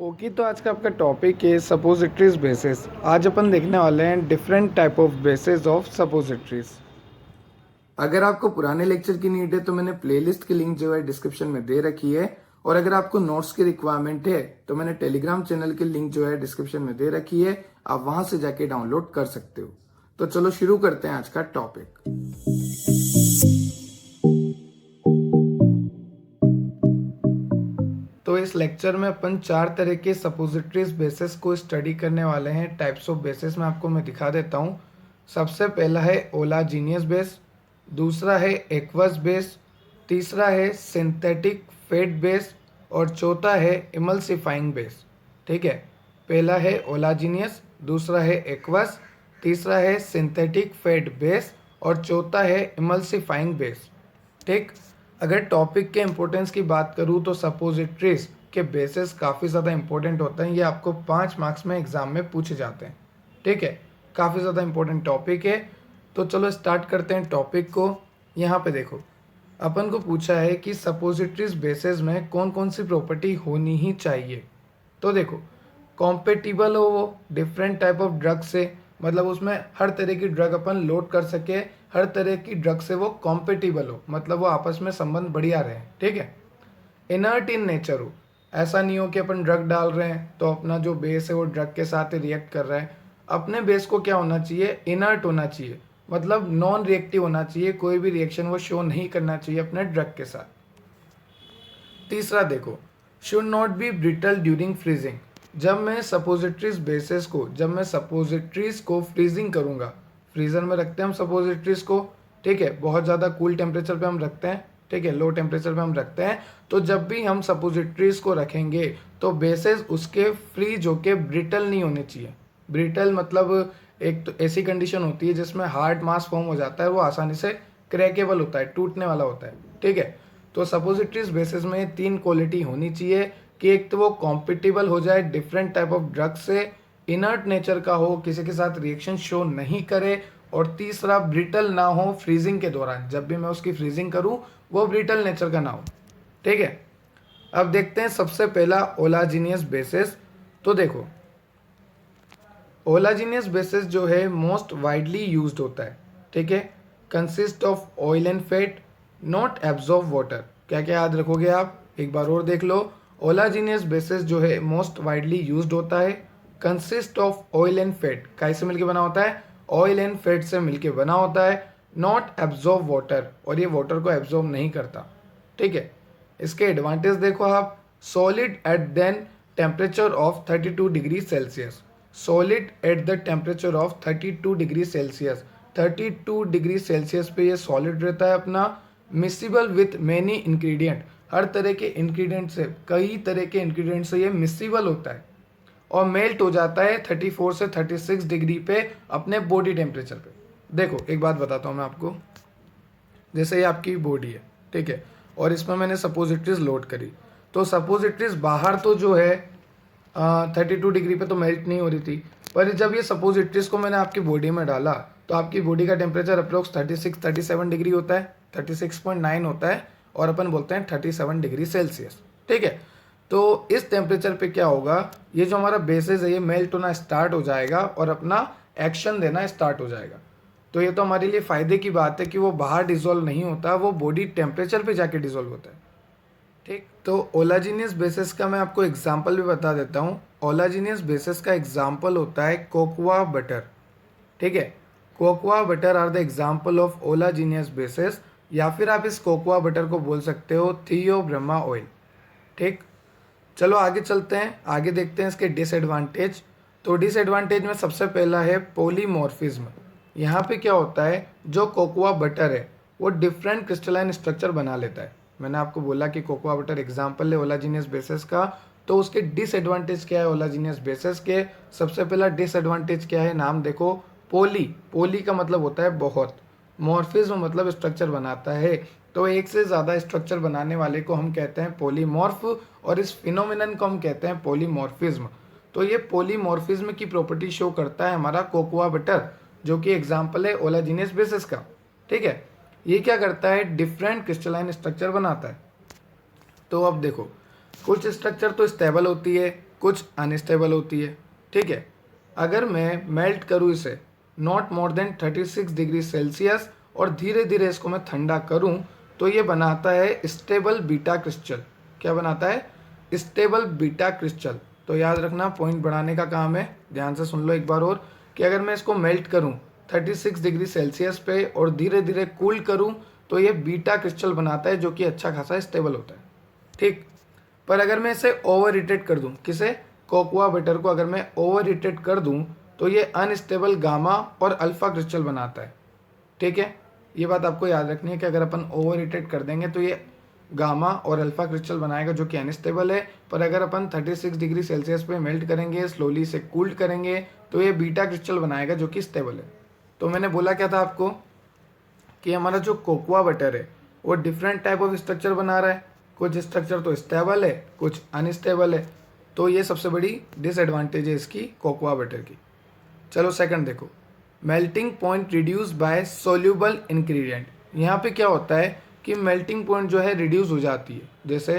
Okay, तो आज का आपका टॉपिक है सपोजिटरीज बेसिस। आज अपन देखने वाले हैं different type of basis of suppositories. अगर आपको पुराने लेक्चर की नीड है तो मैंने प्लेलिस्ट की लिंक जो है डिस्क्रिप्शन में दे रखी है, और अगर आपको नोट्स की रिक्वायरमेंट है तो मैंने टेलीग्राम चैनल की लिंक जो है डिस्क्रिप्शन में दे रखी है, आप वहां से जाके डाउनलोड कर सकते हो। तो चलो शुरू करते हैं आज का टॉपिक। तो इस लेक्चर में अपन 4 तरह के सपोजिटरीज बेसिस को स्टडी करने वाले हैं। टाइप्स ऑफ बेसिस में आपको मैं दिखा देता हूँ। सबसे पहला है ओलाजीनियस बेस, दूसरा है एक्वस बेस, तीसरा है सिंथेटिक फेट बेस, और चौथा है इमल्सिफाइंग बेस। ठीक है, पहला है ओलाजीनियस, दूसरा है एक्वस, तीसरा है सिंथेटिक फेट बेस, और चौथा है इमल्सिफाइंग बेस। ठीक, अगर टॉपिक के इम्पोर्टेंस की बात करूँ तो सपोजिटरीज के बेसिस काफ़ी ज़्यादा इंपॉर्टेंट होते हैं। ये आपको 5 मार्क्स में एग्जाम में पूछे जाते हैं। ठीक है, काफ़ी ज़्यादा इंपॉर्टेंट टॉपिक है। तो चलो स्टार्ट करते हैं टॉपिक को। यहाँ पे देखो, अपन को पूछा है कि सपोजिटरीज बेसिस में कौन कौन सी प्रॉपर्टी होनी ही चाहिए। तो देखो, कॉम्पेटिबल हो वो डिफरेंट टाइप ऑफ ड्रग से, मतलब उसमें हर तरह की ड्रग अपन लोड कर सके, हर तरह की ड्रग से वो कॉम्पेटिबल हो, मतलब वो आपस में संबंध बढ़िया रहे। ठीक है, इनर्ट इन नेचर हो, ऐसा नहीं हो कि अपन ड्रग डाल रहे हैं तो अपना जो बेस है वो ड्रग के साथ रिएक्ट कर रहा है। अपने बेस को क्या होना चाहिए, इनर्ट होना चाहिए, मतलब नॉन रिएक्टिव होना चाहिए, कोई भी रिएक्शन वो शो नहीं करना चाहिए अपने ड्रग के साथ। तीसरा देखो, should not be brittle during freezing. जब मैं सपोजिटरीज को फ्रीजिंग करूंगा, फ्रीजर में रखते हैं हम सपोजिटरीज को। ठीक है, बहुत ज़्यादा कूल टेम्परेचर पे हम रखते हैं, ठीक है, लो टेम्परेचर पे हम रखते हैं। तो जब भी हम सपोजिटरीज को रखेंगे तो बेसेस उसके फ्रीज होके ब्रिटल नहीं होने चाहिए। ब्रिटल मतलब एक तो ऐसी कंडीशन होती है जिसमें हार्ड मास फॉर्म हो जाता है, वो आसानी से क्रैकेबल होता है, टूटने वाला होता है। ठीक है, तो सपोजिटरीज बेसिस में 3 क्वालिटी होनी चाहिए कि एक तो वो कॉम्पिटिबल हो जाए डिफरेंट टाइप ऑफ ड्रग से, इनर्ट नेचर का हो, किसी के साथ रिएक्शन शो नहीं करे, और तीसरा ब्रिटल ना हो फ्रीजिंग के दौरान, जब भी मैं उसकी फ्रीजिंग करूं वो ब्रिटल नेचर का ना हो। ठीक है, अब देखते हैं सबसे पहला ओलाजीनियस बेसिस। तो देखो, ओलाजीनियस बेसिस जो है मोस्ट वाइडली यूज्ड होता है। ठीक है, consist of oil and fat, not absorb water. क्या क्या याद रखोगे आप, एक बार और देख लो। ओलाजीनियस बेसिस जो है मोस्ट वाइडली यूज्ड होता है, consist of oil and fat, कैसे मिलके बना होता है, ऑयल एंड फैट से मिलके बना होता है, नॉट एब्जॉर्ब वाटर, और ये वाटर को एब्जॉर्ब नहीं करता। ठीक है, इसके एडवांटेज देखो आप, solid at then temperature of 32 degree Celsius, solid at the temperature of 32 degree Celsius, 32 degree Celsius पे ये सॉलिड रहता है अपना। मिसिबल विथ मैनी इंग्रेडिएंट, हर तरह के इंग्रेडिएंट से, कई तरह के इंग्रेडिएंट से ये मिसिबल होता है, और मेल्ट हो जाता है 34 से 36 डिग्री पे अपने बॉडी टेम्परेचर पे। देखो एक बात बताता हूँ मैं आपको, जैसे ये आपकी बॉडी है, ठीक है, और इसमें मैंने सपोजिटरीज लोड करी, तो सपोजिटरीज बाहर तो जो है 32 डिग्री पे तो मेल्ट नहीं हो रही थी, पर जब ये सपोजिटरीज को मैंने आपकी बॉडी में डाला तो आपकी बॉडी का टेम्परेचर अप्रोक्स 37 डिग्री होता है, 36.9 होता है, और अपन बोलते हैं 37 डिग्री सेल्सियस। ठीक है, तो इस टेम्परेचर पे क्या होगा, ये जो हमारा बेसिस है ये मेल्ट होना स्टार्ट हो जाएगा और अपना एक्शन देना स्टार्ट हो जाएगा। तो ये तो हमारे लिए फ़ायदे की बात है कि वो बाहर डिजोल्व नहीं होता, वो बॉडी टेम्परेचर पे जाके डिजोल्व होता है। ठीक, तो ओलाजीनियस बेसिस का मैं आपको एग्जांपल भी बता देता हूँ। ओलाजीनियस बेसिस का एग्जांपल होता है कोकोआ बटर। ठीक है, cocoa butter are the example of oleaginous bases, या फिर आप इस कोकोआ बटर को बोल सकते हो थियोब्रोमा ऑयल। ठीक, चलो आगे चलते हैं, आगे देखते हैं इसके डिसएडवांटेज। तो डिसएडवांटेज में सबसे पहला है पॉलीमॉर्फिज्म। यहाँ पे क्या होता है, जो कोकोआ बटर है वो डिफरेंट क्रिस्टलाइन स्ट्रक्चर बना लेता है। मैंने आपको बोला कि कोकोआ बटर एग्जाम्पल है ओलाजीनियस बेसिस का, तो उसके डिसएडवांटेज क्या है ओलाजीनियस बेसिस के। सबसे पहला डिसएडवांटेज क्या है, नाम देखो, पोली, पोली का मतलब होता है बहुत, मॉर्फिज्म मतलब स्ट्रक्चर बनाता है, तो एक से ज़्यादा स्ट्रक्चर बनाने वाले को हम कहते हैं पॉलीमॉर्फ, और इस फिनोमिनन को हम कहते हैं पॉलीमॉर्फिज्म। तो ये पॉलीमॉर्फिज्म की प्रॉपर्टी शो करता है हमारा कोकोआ बटर, जो कि एग्जाम्पल है ओलाजीनियस बेसिस का। ठीक है, ये क्या करता है, डिफरेंट क्रिस्टलाइन स्ट्रक्चर बनाता है। तो अब देखो, कुछ स्ट्रक्चर तो स्टेबल होती है, कुछ अनस्टेबल होती है। ठीक है, अगर मैं मेल्ट करूँ इसे not more than 36 degree Celsius और धीरे धीरे इसको मैं ठंडा करूँ तो ये बनाता है स्टेबल बीटा क्रिस्टल। क्या बनाता है? Stable beta crystal. तो याद रखना, पॉइंट बढ़ाने का काम है, ध्यान से सुन लो एक बार और, कि अगर मैं इसको मेल्ट करूं 36 डिग्री सेल्सियस पे और धीरे धीरे कूल करूं तो ये बीटा क्रिस्टल बनाता है जो कि अच्छा खासा स्टेबल होता है। ठीक, पर अगर मैं इसे ओवर हीटेड कर दूं, किसे? कोकोआ बटर को अगर मैं ओवर हीटेड कर दूं तो ये अनस्टेबल गामा और अल्फा क्रिस्टल बनाता है। ठीक है, ये बात आपको याद रखनी है कि अगर अपन ओवर हीटेड कर देंगे तो ये गामा और अल्फा क्रिस्टल बनाएगा जो कि अनस्टेबल है, पर अगर अपन 36 डिग्री सेल्सियस पे मेल्ट करेंगे, स्लोली से कूल्ड करेंगे तो ये बीटा क्रिस्टल बनाएगा जो कि स्टेबल है। तो मैंने बोला क्या था आपको कि हमारा जो कोकोआ बटर है वो डिफरेंट टाइप ऑफ स्ट्रक्चर बना रहा है, कुछ स्ट्रक्चर तो स्टेबल है, कुछ अनस्टेबल है। तो ये सबसे बड़ी डिसएडवांटेज है इसकी कोकोआ बटर की। चलो सेकंड देखो, melting point reduce by soluble ingredient. यहाँ पे क्या होता है कि मेल्टिंग पॉइंट जो है रिड्यूस हो जाती है। जैसे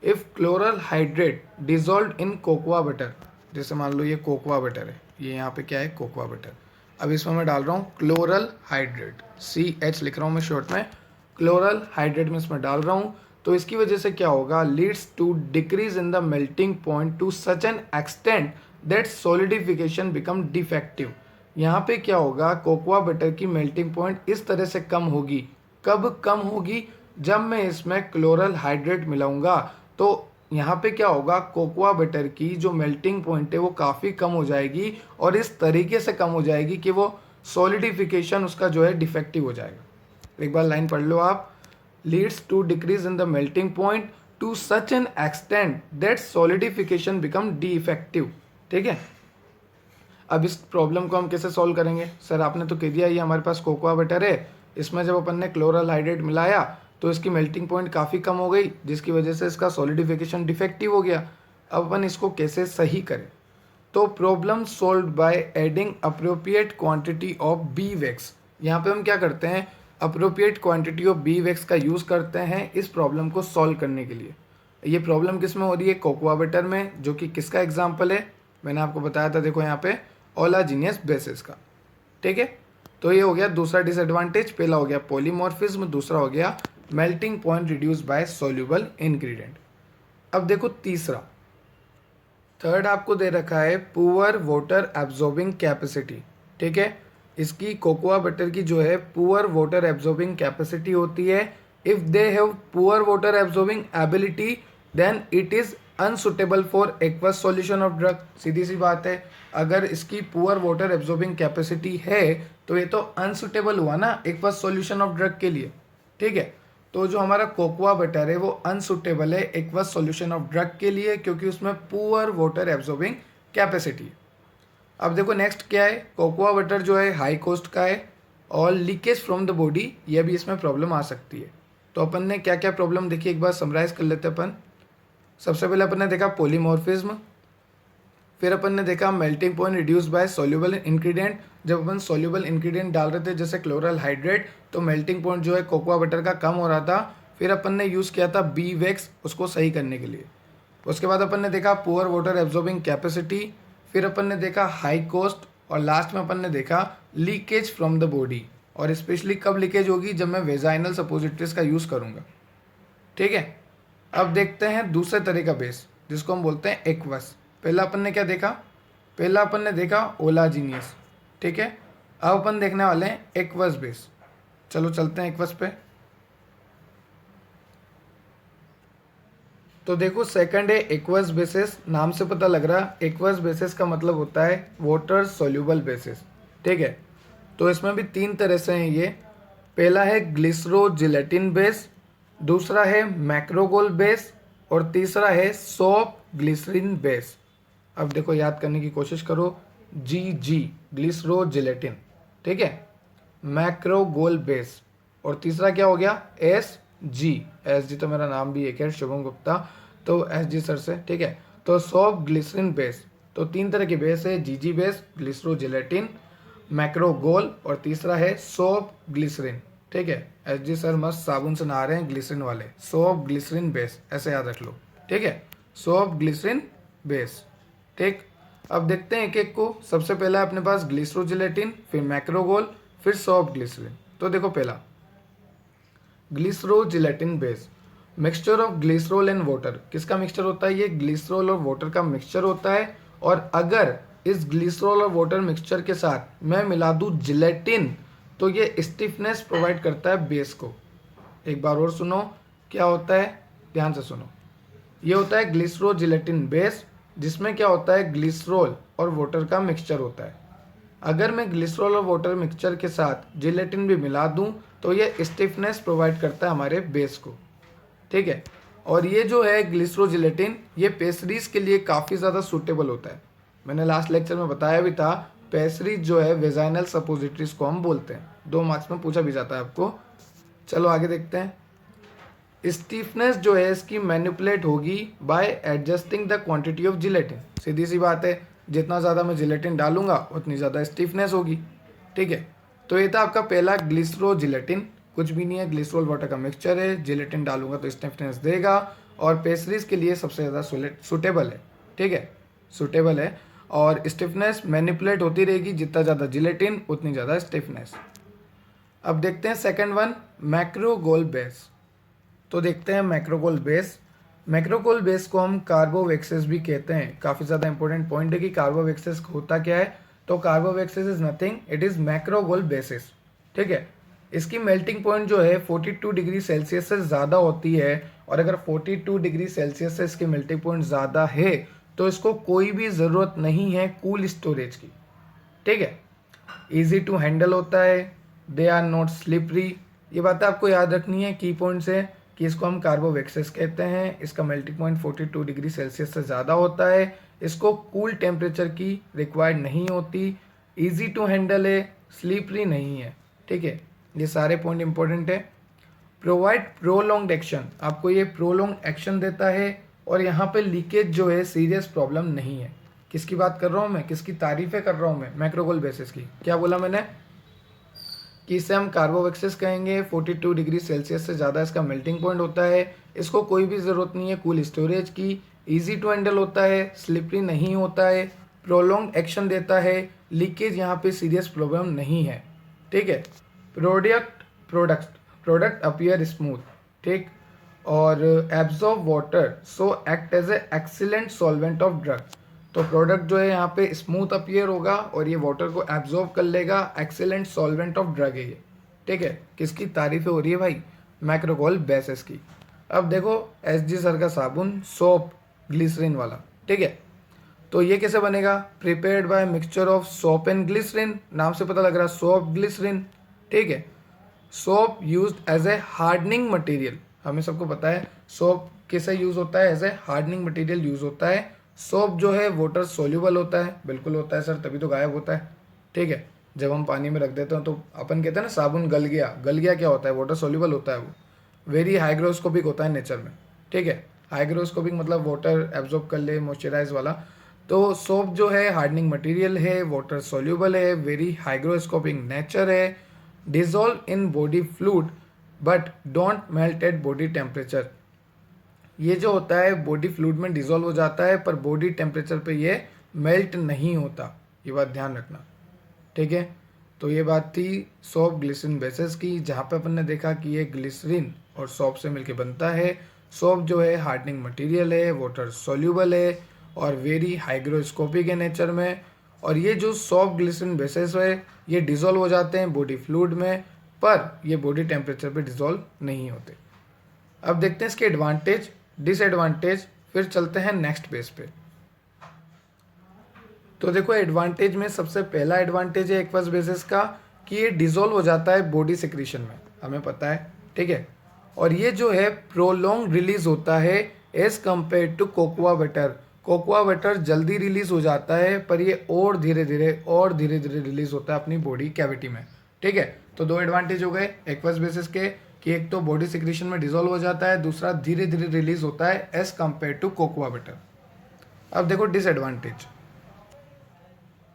if chloral hydrate dissolve in cocoa butter, जैसे मान लो ये कोकोआ बटर है, ये यहाँ पे क्या है? Cocoa butter. अब इसमें मैं डाल रहा हूँ क्लोरल हाइड्रेट, CH लिख रहा हूँ मैं शॉर्ट में, क्लोरल हाइड्रेट में इसमें डाल रहा हूँ। तो इसकी वजह से क्या होगा? Leads to decrease in the melting point to such an extent that solidification become defective. यहाँ पे क्या होगा? कोकोआ बटर की मेल्टिंग पॉइंट इस तरह से कम होगी। कब कम होगी? जब मैं इसमें क्लोरल हाइड्रेट मिलाऊंगा तो यहाँ पे क्या होगा? कोकोआ बटर की जो मेल्टिंग पॉइंट है वो काफ़ी कम हो जाएगी और इस तरीके से कम हो जाएगी कि वो सॉलिडिफिकेशन उसका जो है डिफेक्टिव हो जाएगा। एक बार लाइन पढ़ लो आप, leads to decrease in the melting point to such an extent that solidification become defective. ठीक है, अब इस प्रॉब्लम को हम कैसे सॉल्व करेंगे? सर आपने तो कह दिया ये हमारे पास कोकोआ बटर है, इसमें जब अपन ने क्लोरल हाइड्रेट मिलाया तो इसकी मेल्टिंग पॉइंट काफ़ी कम हो गई जिसकी वजह से इसका सॉलिडिफिकेशन डिफेक्टिव हो गया। अब अपन इसको कैसे सही करें? तो problem solve by adding appropriate quantity of B wax. यहाँ पे हम क्या करते हैं? Appropriate quantity of B wax का यूज़ करते हैं इस प्रॉब्लम को सॉल्व करने के लिए। ये प्रॉब्लम किस में हो रही है? कोकोआ बटर में, जो कि किसका एग्जाम्पल है? मैंने आपको बताया था, देखो यहाँ पे ओलाजीनियस बेसिस का। ठीक है, तो ये हो गया दूसरा डिसएडवांटेज। पहला हो गया पॉलीमॉर्फिज्म, दूसरा हो गया melting point reduce by soluble ingredient. अब देखो तीसरा, थर्ड आपको दे रखा है पुअर वाटर एब्जॉर्बिंग कैपेसिटी। ठीक है, इसकी कोकोआ बटर की जो है पुअर वाटर एब्जॉर्बिंग कैपेसिटी होती है। If they have poor water absorbing ability then it is unsuitable for aqueous solution of drug. सीधी सी बात है, अगर इसकी पुअर वाटर एब्जॉर्बिंग कैपेसिटी है तो ये तो अनसुटेबल हुआ ना एक्वस सॉल्यूशन ऑफ ड्रग के लिए। ठीक है, तो जो हमारा कोकोआ बटर है वो अनसुटेबल है एक्वस सॉल्यूशन ऑफ ड्रग के लिए क्योंकि उसमें पुअर वाटर एब्जॉर्बिंग कैपेसिटी है। अब देखो नेक्स्ट क्या है? कोकोआ बटर जो है हाई कॉस्ट का है और लीकेज फ्रॉम द बॉडी, ये भी इसमें प्रॉब्लम आ सकती है। तो अपन ने क्या क्या प्रॉब्लम देखी एक बार समराइज कर लेते हैं अपन। सबसे पहले अपन ने देखा पॉलीमॉर्फिज्म, फिर अपन ने देखा melting point reduce by soluble ingredient. जब अपन सॉल्युबल इंग्रेडिएंट डाल रहे थे जैसे क्लोरल हाइड्रेट तो मेल्टिंग पॉइंट जो है कोकोआ बटर का कम हो रहा था। फिर अपन ने यूज़ किया था बी वैक्स उसको सही करने के लिए। उसके बाद अपन ने देखा पुअर वाटर एब्जॉर्बिंग कैपेसिटी, फिर अपन ने देखा हाई कॉस्ट और लास्ट में अपन ने देखा लीकेज फ्रॉम द बॉडी। और स्पेशली कब लीकेज होगी? जब मैं वेजाइनल सपोजिटरीज का यूज़ करूँगा। ठीक है, अब देखते हैं दूसरे तरह का बेस जिसको हम बोलते हैं एक्वस। पहला अपन ने क्या देखा? पहला अपन ने देखा ओलाजीनियस। ठीक है, अब अपन देखने वाले हैं एक्वस बेस। चलो चलते हैं एक्वस पे। तो देखो सेकंड है एक्वस बेसिस। नाम से पता लग रहा एक्वस बेसिस का मतलब होता है वाटर सोल्यूबल बेसिस। ठीक है, तो इसमें भी तीन तरह से हैं ये। पहला है ग्लिसरोजिलेटिन बेस, दूसरा है मैक्रोगोल बेस और तीसरा है सोप ग्लिसरीन बेस। अब देखो याद करने की कोशिश करो, GG ग्लिसरोजिलेटिन, ठीक है, मैक्रोगोल बेस और तीसरा क्या हो गया? SG तो मेरा नाम भी एक है, शुभम गुप्ता, तो SG सर से। ठीक है, तो सोप ग्लिसरीन बेस। तो तीन तरह के बेस है, GG बेस, ग्लिसरोजिलेटिन, मैक्रोगोल और तीसरा है सोप ग्लिसरीन। ठीक है, SG सर मस्त साबुन से नहा रहे हैं ग्लिसरीन वाले। सोप ग्लिसरीन बेस ऐसे याद रख लो। ठीक है, सोप ग्लिसरीन बेस। ठीक, अब देखते हैं एक एक को। सबसे पहला है अपने पास ग्लिसरोजिलेटिन, फिर मैक्रोगोल, फिर सॉफ्ट ग्लिसरीन। तो देखो पहला glycerogelatin base, mixture of glycerol and water. किसका मिक्सचर होता है? ये ग्लिसरॉल और वाटर का मिक्सचर होता है। और अगर इस ग्लिसरॉल और वाटर मिक्सचर के साथ मैं मिला दूं जिलेटिन तो ये स्टिफनेस प्रोवाइड करता है बेस को। एक बार और सुनो क्या होता है, ध्यान से सुनो। ये होता है ग्लिसरोजिलेटिन बेस, जिसमें क्या होता है ग्लिसरॉल और वाटर का मिक्सचर होता है। अगर मैं ग्लिसरॉल और वाटर मिक्सचर के साथ जिलेटिन भी मिला दूं तो ये स्टिफनेस प्रोवाइड करता है हमारे बेस को। ठीक है, और ये जो है ग्लिसरोजिलेटिन ये पेस्ट्रीज के लिए काफ़ी ज़्यादा सूटेबल होता है। मैंने लास्ट लेक्चर में बताया भी था, पेस्ट्रीज जो है वेजाइनल सपोजिटरीज को हम बोलते हैं। 2 मार्क्स में पूछा भी जाता है आपको। चलो आगे देखते हैं। स्टिफनेस जो है इसकी मैनिपुलेट होगी by adjusting the quantity of gelatin. सीधी सी बात है, जितना ज़्यादा मैं जिलेटिन डालूंगा उतनी ज़्यादा स्टिफनेस होगी। ठीक है, तो ये था आपका पहला ग्लिसरोजिलेटिन। कुछ भी नहीं है, ग्लिसरॉल वाटर का मिक्सचर है, जिलेटिन डालूंगा तो स्टिफनेस देगा और पेस्ट्रीज के लिए सबसे ज़्यादा सूटेबल है। ठीक है, सूटेबल है और स्टिफनेस मैनिपुलेट होती रहेगी, जितना ज़्यादा जिलेटिन उतनी ज़्यादा स्टिफनेस। अब देखते हैं सेकंड वन, मैक्रोगोल बेस। तो देखते हैं मैक्रोगोल बेस। मैक्रोगोल बेस को हम कार्बोवेक्सेस भी कहते हैं। काफ़ी ज़्यादा इंपॉर्टेंट पॉइंट है कि कार्बोवेक्सेस होता क्या है। तो carbowaxes is nothing, it is macrogol bases. ठीक है, इसकी मेल्टिंग पॉइंट जो है 42 डिग्री सेल्सियस से ज़्यादा होती है। और अगर 42 डिग्री सेल्सियस से इसकी मेल्टिंग पॉइंट ज़्यादा है तो इसको कोई भी ज़रूरत नहीं है कूल स्टोरेज की। ठीक है, ईजी टू हैंडल होता है, दे आर नॉट स्लिपरी। ये बातें आपको याद रखनी है, की पॉइंट्स है कि इसको हम कार्बोवेक्सेस कहते हैं। इसका मेल्टिंग पॉइंट 42 डिग्री सेल्सियस से ज़्यादा होता है। इसको कूल टेम्परेचर की रिक्वायर्ड नहीं होती, ईजी टू हैंडल है, स्लीपरी नहीं है। ठीक है, ये सारे पॉइंट इंपॉर्टेंट है। प्रोवाइड प्रोलॉन्ग्ड एक्शन, आपको ये प्रोलॉन्ग एक्शन देता है। और यहाँ पे लीकेज जो है सीरियस प्रॉब्लम नहीं है। किसकी बात कर रहा हूँ मैं, किसकी तारीफें कर रहा हूँ मैं? मैक्रोगोल बेसिस की। क्या बोला मैंने कि इसे हम कार्बोवेक्सेस कहेंगे। 42 डिग्री सेल्सियस से ज़्यादा इसका मेल्टिंग पॉइंट होता है। इसको कोई भी ज़रूरत नहीं है कूल स्टोरेज की, ईजी टू हैंडल होता है, स्लिपरी नहीं होता है, प्रोलॉन्ग एक्शन देता है, लीकेज यहाँ पे सीरियस प्रॉब्लम नहीं है। ठीक है, प्रोडक्ट अपीयर स्मूथ। ठीक, और absorb water so act as a excellent solvent of drug. तो प्रोडक्ट जो है यहाँ पे स्मूथ अपीयर होगा और ये वाटर को एब्जॉर्ब कर लेगा, एक्सीलेंट सॉल्वेंट ऑफ ड्रग है ये। ठीक है, किसकी तारीफें हो रही है भाई? मैक्रोगोल बेसिस की। अब देखो SG सर का साबुन, सोप ग्लिसरीन वाला। ठीक है, तो ये कैसे बनेगा? Prepared by mixture of soap and glycerine. नाम से पता लग रहा है सोप ग्लिसरीन। ठीक है, soap used as a hardening material. हमें सबको पता है सोप कैसे यूज होता है, as a hardening material use होता है। सोप जो है वाटर सोल्यूबल होता है, बिल्कुल होता है सर, तभी तो गायब होता है। ठीक है, जब हम पानी में रख देते हैं तो अपन कहते हैं ना साबुन गल गया। गल गया क्या होता है? वाटर सोल्यूबल होता है वो। वेरी हाइग्रोस्कोपिक होता है नेचर में। ठीक है, हाइग्रोस्कोपिक मतलब वाटर एब्जॉर्ब कर ले, मॉइस्चराइज वाला। तो सोप जो है हार्डनिंग मटेरियल है, वाटर सोल्यूबल है, वेरी हाइग्रोस्कोपिक नेचर है, dissolve in body fluid but don't melt eight body temperature. ये जो होता है बॉडी फ्लूइड में डिजोल्व हो जाता है पर बॉडी टेम्परेचर पे ये मेल्ट नहीं होता। ये बात ध्यान रखना। ठीक है, तो ये बात थी सोप ग्लिसरीन बेसिस की, जहाँ पे अपन ने देखा कि ये ग्लिसरीन और सोप से मिलके बनता है। सोप जो है हार्डनिंग मटेरियल है, वाटर सोल्यूबल है और वेरी हाइग्रोस्कोपिक है नेचर में। और ये जो सोप ग्लिसरीन बेसिस है ये डिजोल्व हो जाते हैं बॉडी फ्लूइड में, पर ये बॉडी टेम्परेचर पे डिजोल्व नहीं होते। अब देखते हैं इसके एडवांटेज डिसएडवांटेज, फिर चलते हैं नेक्स्ट पेज पे। तो देखो एडवांटेज में सबसे पहला एडवांटेज है एक्वस बेसिस का कि ये डिजोल्व हो जाता है बॉडी सिक्रीशन में, हमें पता है। ठीक है, और ये जो है प्रोलॉन्ग रिलीज होता है as compare to cocoa butter. Cocoa butter जल्दी रिलीज हो जाता है पर ये और धीरे धीरे रिलीज होता है अपनी बॉडी कैविटी में। ठीक है, तो 2 एडवांटेज हो गए एक्वस बेसिस के कि एक तो बॉडी सिक्रीशन में डिजोल्व हो जाता है, दूसरा धीरे धीरे रिलीज होता है as compare to cocoa butter. अब देखो डिसएडवांटेज।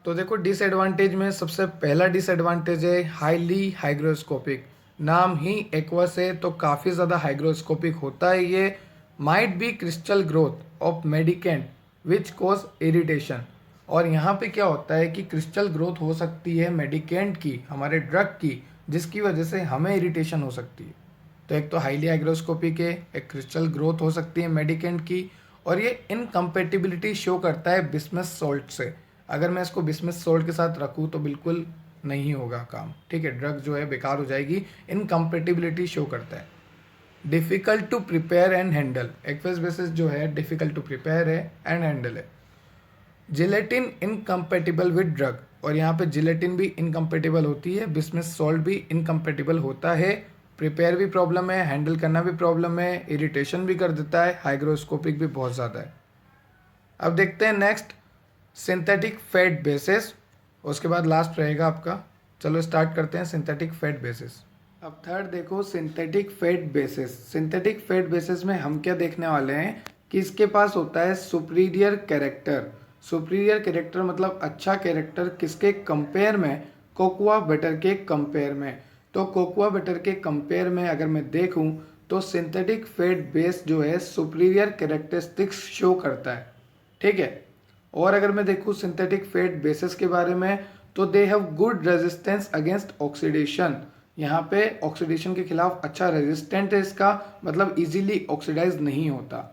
तो देखो डिसएडवांटेज में सबसे पहला डिसएडवांटेज है हाईली हाइग्रोस्कोपिक। नाम ही एक्वस है तो काफ़ी ज़्यादा हाइग्रोस्कोपिक होता है ये। Might be crystal growth of medicament which cause irritation. और यहाँ पे क्या होता है कि क्रिस्टल ग्रोथ हो सकती है मेडिकेंट की, हमारे ड्रग की, जिसकी वजह से हमें इरिटेशन हो सकती है। तो एक तो हाईली हाइग्रोस्कोपिक है, एक क्रिस्टल ग्रोथ हो सकती है मेडिकेंट की, और ये इनकम्पेटिबिलिटी शो करता है बिस्मथ सॉल्ट से। अगर मैं इसको बिस्मथ सॉल्ट के साथ रखूँ तो बिल्कुल नहीं होगा काम, ठीक है, ड्रग जो है बेकार हो जाएगी, इनकम्पेटिबिलिटी शो करता है। Difficult to prepare and handle, aqueous bases जो है डिफ़िकल्ट टू प्रिपेयर है एंड हैंडल है। जिलेटिन इनकम्पेटिबल विद ड्रग, और यहाँ पे जिलेटिन भी इनकम्पेटिबल होती है, बिस्मथ सॉल्ट भी इनकम्पेटिबल होता है। प्रिपेयर भी प्रॉब्लम है, हैंडल करना भी प्रॉब्लम है, इरिटेशन भी कर देता है, हाइग्रोस्कोपिक भी बहुत ज़्यादा है। अब देखते हैं नेक्स्ट सिंथेटिक फैट बेसिस, उसके बाद लास्ट रहेगा आपका। चलो स्टार्ट करते हैं सिंथेटिक फैट बेसिस। अब थर्ड देखो synthetic fat basis. Synthetic fat basis में हम क्या देखने वाले हैं कि इसके पास होता है सुपीरियर कैरेक्टर। सुपीरियर कैरेक्टर मतलब अच्छा कैरेक्टर, किसके कंपेयर में? कोकोआ बटर के कंपेयर में। तो कोकोआ बटर के कंपेयर में अगर मैं देखूं तो सिंथेटिक फैट बेस जो है सुपीरियर कैरेक्टरिस्टिक्स शो करता है, ठीक है। और अगर मैं देखूं सिंथेटिक फैट बेसिस के बारे में तो they have good resistance against oxidation. यहाँ पे ऑक्सीडेशन के खिलाफ अच्छा रेजिस्टेंट है इसका, मतलब इजीली ऑक्सीडाइज नहीं होता।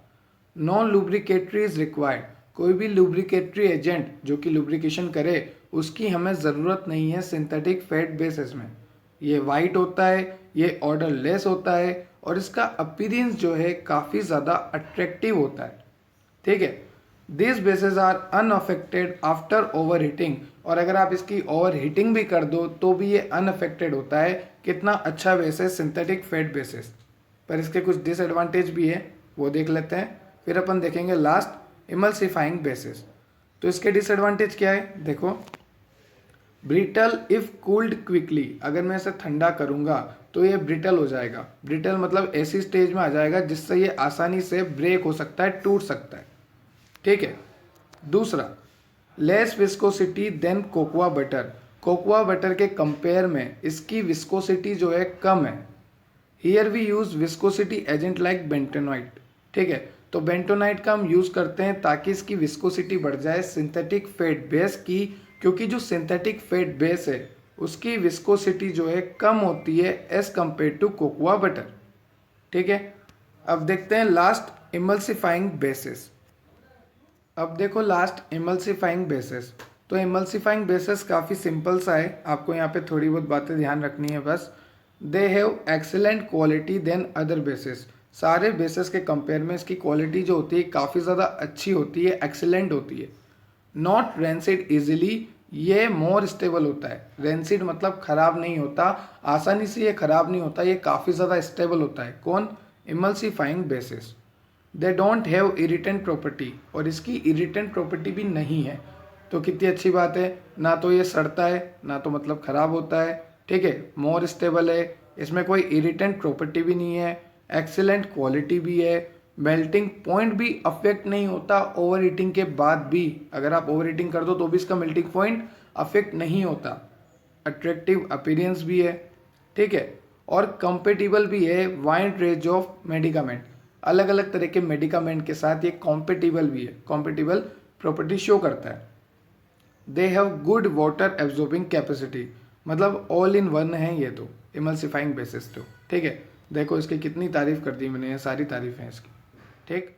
नॉन लुब्रिकेटरी इज रिक्वायर्ड, कोई भी लुब्रिकेटरी एजेंट जो कि लुब्रिकेशन करे उसकी हमें ज़रूरत नहीं है सिंथेटिक फैट बेसिस में। ये वाइट होता है, ये ऑर्डर लेस होता है, और इसका अपीयरेंस जो है काफ़ी ज़्यादा अट्रैक्टिव होता है, ठीक है। This bases are unaffected after over heating, और अगर आप इसकी ओवर हीटिंग भी कर दो तो भी ये अनअफेक्टेड होता है। कितना अच्छा बेस है सिंथेटिक फैट बेसिस। पर इसके कुछ डिसएडवांटेज भी है, वो देख लेते हैं, फिर अपन देखेंगे लास्ट इमल्सिफाइंग बेसिस। तो इसके डिसएडवांटेज क्या है देखो। ब्रिटल इफ कूल्ड क्विकली, अगर मैं इसे ठंडा करूंगा तो ये ब्रिटल हो जाएगा। ब्रिटल मतलब ऐसी स्टेज में आ जाएगा जिससे ये आसानी से ब्रेक हो सकता है, टूट सकता है, ठीक है। दूसरा, less viscosity than cocoa butter. Cocoa butter के कंपेयर में इसकी विस्कोसिटी जो है कम है। Here we use viscosity agent like bentonite, ठीक है। तो बेंटोनाइट का हम यूज करते हैं ताकि इसकी विस्कोसिटी बढ़ जाए सिंथेटिक फैट बेस की, क्योंकि जो सिंथेटिक फैट बेस है उसकी विस्कोसिटी जो है कम होती है as compare to cocoa butter, ठीक है। अब देखते हैं लास्ट इमल्सिफाइंग बेसिस। अब देखो लास्ट इमल्सिफाइंग बेसिस। तो इमल्सिफाइंग बेसिस काफ़ी सिंपल सा है, आपको यहाँ पे थोड़ी बहुत बातें ध्यान रखनी है बस। They have excellent quality than other bases, सारे बेसिस के कंपेयर में इसकी क्वालिटी जो होती है काफ़ी ज़्यादा अच्छी होती है, एक्सीलेंट होती है। नॉट रेंसिड इजीली, ये मोर स्टेबल होता है। रेंसिड मतलब ख़राब नहीं होता, आसानी से ये ख़राब नहीं होता, ये काफ़ी ज़्यादा स्टेबल होता है। कौन? Emulsifying basis. They don't have irritant property, और इसकी इरिटेंट प्रॉपर्टी भी नहीं है। तो कितनी अच्छी बात है, ना तो ये सड़ता है ना तो मतलब ख़राब होता है, ठीक है। मोर स्टेबल है, इसमें कोई इरिटेंट प्रॉपर्टी भी नहीं है, एक्सीलेंट क्वालिटी भी है, मेल्टिंग पॉइंट भी अफेक्ट नहीं होता ओवर हीटिंग के बाद भी। अगर आप ओवर हीटिंग कर दो तो भी इसका मेल्टिंग पॉइंट अफेक्ट नहीं होता। अट्रैक्टिव अपीयरेंस भी है, ठीक है। और कंपेटिबल भी है वाइड रेंज ऑफ मेडिकामेंट, अलग अलग तरह के मेडिकामेंट के साथ ये कॉम्पेटिबल भी है, कॉम्पेटिबल प्रॉपर्टी शो करता है। They have good water absorbing capacity, मतलब ऑल इन वन है ये तो इमल्सिफाइंग बेसिस तो, ठीक है। देखो इसकी कितनी तारीफ कर दी मैंने, ये सारी तारीफ हैं इसकी, ठीक।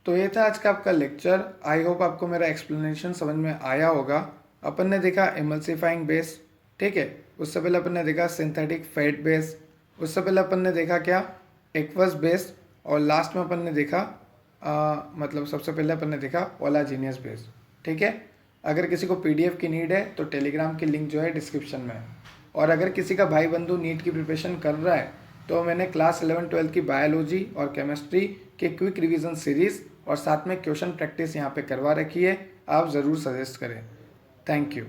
तो ये था आज का आपका लेक्चर। आई होप आपको मेरा एक्सप्लेनेशन समझ में आया होगा। अपन ने देखा इमल्सिफाइंग बेस, ठीक है। उससे पहले अपन ने देखा सिंथेटिक फैट बेस, उससे पहले अपन ने देखा क्या, एक्वस बेस, और लास्ट में अपन ने देखा मतलब सबसे पहले अपन ने देखा ओलाजीनियस बेस, ठीक है। अगर किसी को पीडीएफ की नीड है तो टेलीग्राम की लिंक जो है डिस्क्रिप्शन में है। और अगर किसी का भाई बंधु नीट की प्रिपरेशन कर रहा है तो मैंने क्लास 11-12 की बायोलॉजी और केमिस्ट्री के क्विक रिवीजन सीरीज़ और साथ में क्वेश्चन प्रैक्टिस यहाँ पे करवा रखी है, आप ज़रूर सजेस्ट करें। Thank you.